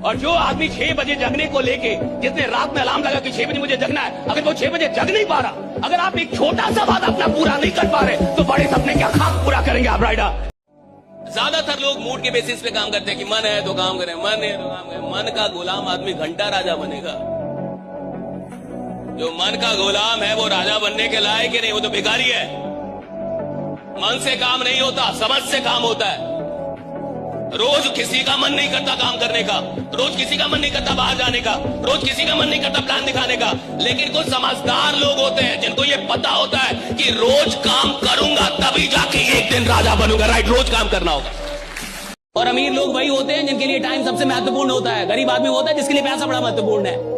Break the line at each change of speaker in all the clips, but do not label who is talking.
और जो आदमी 6 बजे जगने को लेके, जिसने रात में अलार्म लगा कि 6 बजे मुझे जगना है, अगर वो 6 बजे जग नहीं पा रहा, अगर आप एक छोटा सा बात अपना पूरा नहीं कर पा रहे, तो बड़े सपने क्या खाक पूरा करेंगे आप राइडर। ज्यादातर लोग मूड के बेसिस पे काम करते हैं कि मन है तो काम करें, मन है तो काम करें। मन का गुलाम आदमी घंटा राजा बनेगा। जो मन का गुलाम है वो राजा बनने के लायक ही नहीं, वो तो भिखारी है। मन से काम नहीं होता, समझ से काम होता है। रोज किसी का मन नहीं करता काम करने का, रोज किसी का मन नहीं करता बाहर जाने का, रोज किसी का मन नहीं करता प्लान दिखाने का। लेकिन कुछ समझदार लोग होते हैं जिनको ये पता होता है कि रोज काम करूंगा तभी जाके एक दिन राजा बनूंगा। राइट, रोज काम करना होगा। और अमीर लोग वही होते हैं जिनके लिए टाइम सबसे महत्वपूर्ण होता है। गरीब आदमी होता है जिसके लिए पैसा बड़ा महत्वपूर्ण है।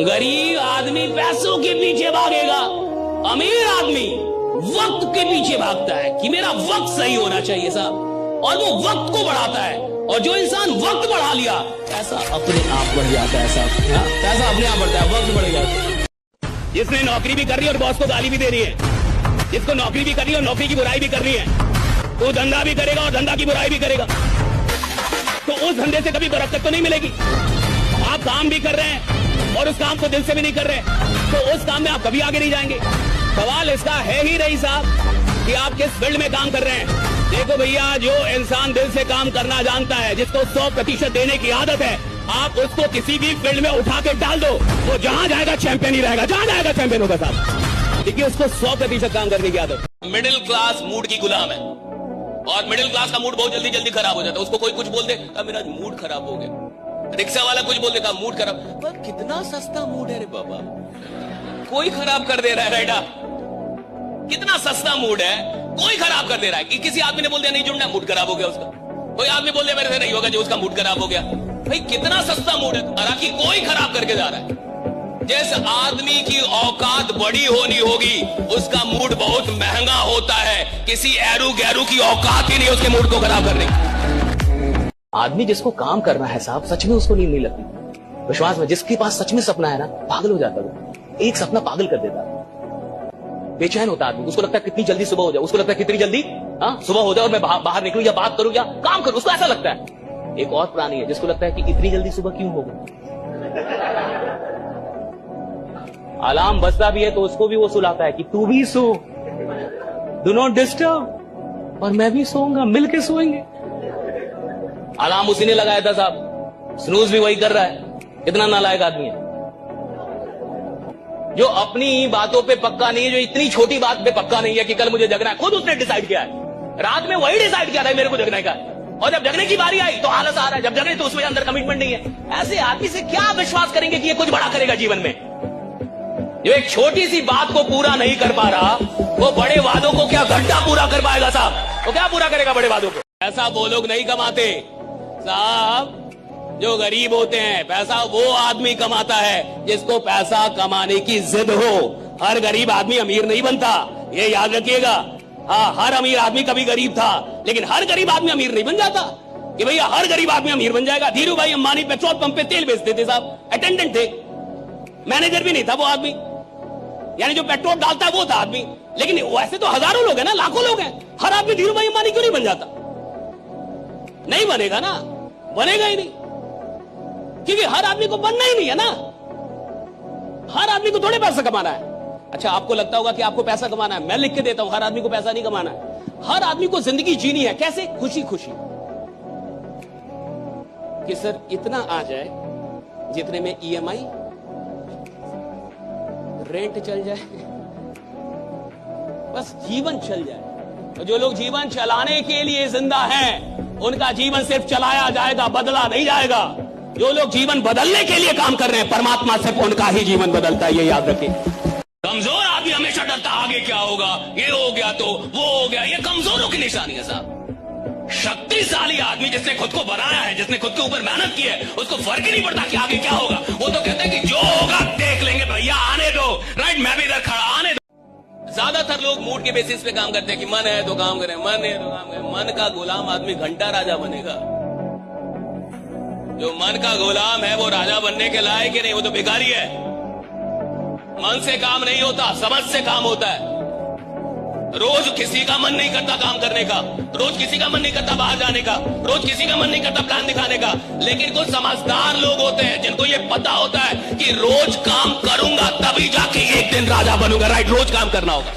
गरीब आदमी पैसों के पीछे भागेगा, अमीर आदमी वक्त के पीछे भागता है कि मेरा वक्त सही होना चाहिए साहब, और वो वक्त को बढ़ाता है। और जो इंसान वक्त बढ़ा लिया, पैसा अपने आप बढ़ जाता है साहब। पैसा अपने आप बढ़ता है, वक्त बढ़ जाता है। जिसने नौकरी भी कर रही है और बॉस को गाली भी दे रही है, जिसको नौकरी भी कर रही है और नौकरी की बुराई भी कर रही है, वो धंधा भी करेगा और धंधा की बुराई भी करेगा, तो उस धंधे से कभी बरकत तो नहीं मिलेगी। आप काम भी कर रहे हैं और उस काम को दिल से भी नहीं कर रहे, तो उस काम में आप कभी आगे नहीं जाएंगे। सवाल इसका है ही नहीं साहब कि आप किस फील्ड में काम कर रहे हैं। देखो भैया, जो इंसान दिल से काम करना जानता है, जिसको 100% देने की आदत है, आप उसको किसी भी फील्ड में उठा के डाल दो, वो जहां जाएगा चैंपियन ही रहेगा, जहां जाएगा चैंपियन होगा साहब, क्योंकि उसको 100% काम करने की आदत। मिडिल क्लास मूड की गुलाम है, और मिडिल क्लास का मूड बहुत जल्दी जल्दी खराब हो जाता है। उसको कोई कुछ बोल दे, मेरा मूड खराब हो गया। रिक्शा वाला कुछ बोल देगा, मूड खराब। कितना सस्ता मूड है रे बाबा, कोई खराब कर दे रहा है। राइडा, कितना सस्ता मूड है, कोई खराब कर दे रहा है। कि किसी आदमी ने बोल दिया नहीं जुड़ना, मूड खराब हो गया उसका। कोई आदमी बोल दिया मेरे से नहीं होगा, जो उसका मूड खराब हो गया। भाई कितना सस्ता मूड है, हालांकि कोई खराब करके जा रहा है। जिस आदमी की औकात बड़ी होनी होगी, उसका मूड बहुत महंगा होता है। किसी एरू गैरू की औकात ही नहीं उसके मूड को खराब करने की। आदमी जिसको काम करना है साहब, सच में उसको नींद नहीं लगती। विश्वास में, जिसके पास सच में सपना है ना, पागल हो जाता है। एक सपना पागल कर देता है, बेचैन होता है आदमी। उसको लगता है कितनी जल्दी सुबह हो जाए, उसको लगता है कितनी जल्दी सुबह हो जाए और मैं बाहर निकलूं या बात करूं या काम करूं, उसको ऐसा लगता है। एक और प्राणी है जिसको लगता है कि इतनी जल्दी सुबह क्यों हो गई। अलार्म बजता भी है तो उसको भी वो सुलाता है कि तू भी सो, डू नॉट डिस्टर्ब, और मैं भी सोऊंगा, मिलके सोएंगे। अलार्म उसी ने लगाया था साहब, स्नूज भी वही कर रहा है। कितना नालायक आदमी है जो अपनी बातों पे पक्का नहीं है, जो इतनी छोटी बात पे पक्का नहीं है कि कल मुझे जगना है। खुद उसने डिसाइड किया है, रात में वही डिसाइड किया था मेरे को जगने का, और जब जगने की बारी आई तो आलस आ रहा है। जब जगने तो उसमें अंदर कमिटमेंट नहीं है। ऐसे आदमी से क्या विश्वास करेंगे कि ये कुछ बड़ा करेगा जीवन में। जो एक छोटी सी बात को पूरा नहीं कर पा रहा, वो बड़े वादों को क्या घंटा पूरा कर पाएगा साहब। वो क्या पूरा करेगा बड़े वादों को। ऐसा वो लोग नहीं कमाते साहब, जो गरीब होते हैं। पैसा वो आदमी कमाता है जिसको पैसा कमाने की जिद हो। हर गरीब आदमी अमीर नहीं बनता, ये याद रखिएगा। हाँ, हर अमीर आदमी कभी गरीब था, लेकिन हर गरीब आदमी अमीर नहीं बन जाता कि भैया हर गरीब आदमी अमीर बन जाएगा। धीरू भाई अंबानी पेट्रोल पंप पे तेल बेचते थे साहब, अटेंडेंट थे, मैनेजर भी नहीं था वो आदमी, यानी जो पेट्रोल डालता है वो था आदमी। लेकिन वैसे तो हजारों लोग हैं ना, लाखों लोग हैं। हर आदमी धीरू भाई अंबानी क्यों नहीं बन जाता? नहीं बनेगा ना, बनेगा ही नहीं, क्योंकि हर आदमी को बनना ही नहीं है ना। हर आदमी को थोड़े पैसा कमाना है। अच्छा, आपको लगता होगा कि आपको पैसा कमाना है, मैं लिख के देता हूं, हर आदमी को पैसा नहीं कमाना है। हर आदमी को जिंदगी जीनी है। कैसे? खुशी खुशी, कि सर इतना आ जाए जितने में EMI, रेंट चल जाए, बस जीवन चल जाए। तो जो लोग जीवन चलाने के लिए जिंदा हैं, उनका जीवन सिर्फ चलाया जाएगा, बदला नहीं जाएगा। जो लोग जीवन बदलने के लिए काम कर रहे हैं, परमात्मा सिर्फ उनका ही जीवन बदलता है, ये याद रखें। कमजोर आदमी हमेशा डरता आगे क्या होगा, ये हो गया तो वो हो गया, ये कमजोरों की निशानी है साहब। शक्तिशाली आदमी जिसने खुद को बनाया है, जिसने खुद के ऊपर मेहनत की है, उसको फर्क ही नहीं पड़ता कि आगे क्या होगा। वो तो कहते हैं कि जो होगा देख लेंगे भैया, आने दो। राइट, मैं भी इधर खड़ा, आने दो। ज्यादातर लोग मूड के बेसिस पे काम करते हैं कि मन है तो काम करें, मन है तो काम करें। मन का गुलाम आदमी घंटा राजा बनेगा। जो मन का गुलाम है वो राजा बनने के लायक ही नहीं, वो तो भिखारी है। मन से काम नहीं होता, समझ से काम होता है। रोज किसी का मन नहीं करता काम करने का, रोज किसी का मन नहीं करता बाहर जाने का, रोज किसी का मन नहीं करता प्लान दिखाने का। लेकिन कुछ समझदार लोग होते हैं जिनको ये पता होता है कि रोज काम करूंगा तभी जाके एक दिन राजा बनूंगा। राइट, रोज काम करना होगा।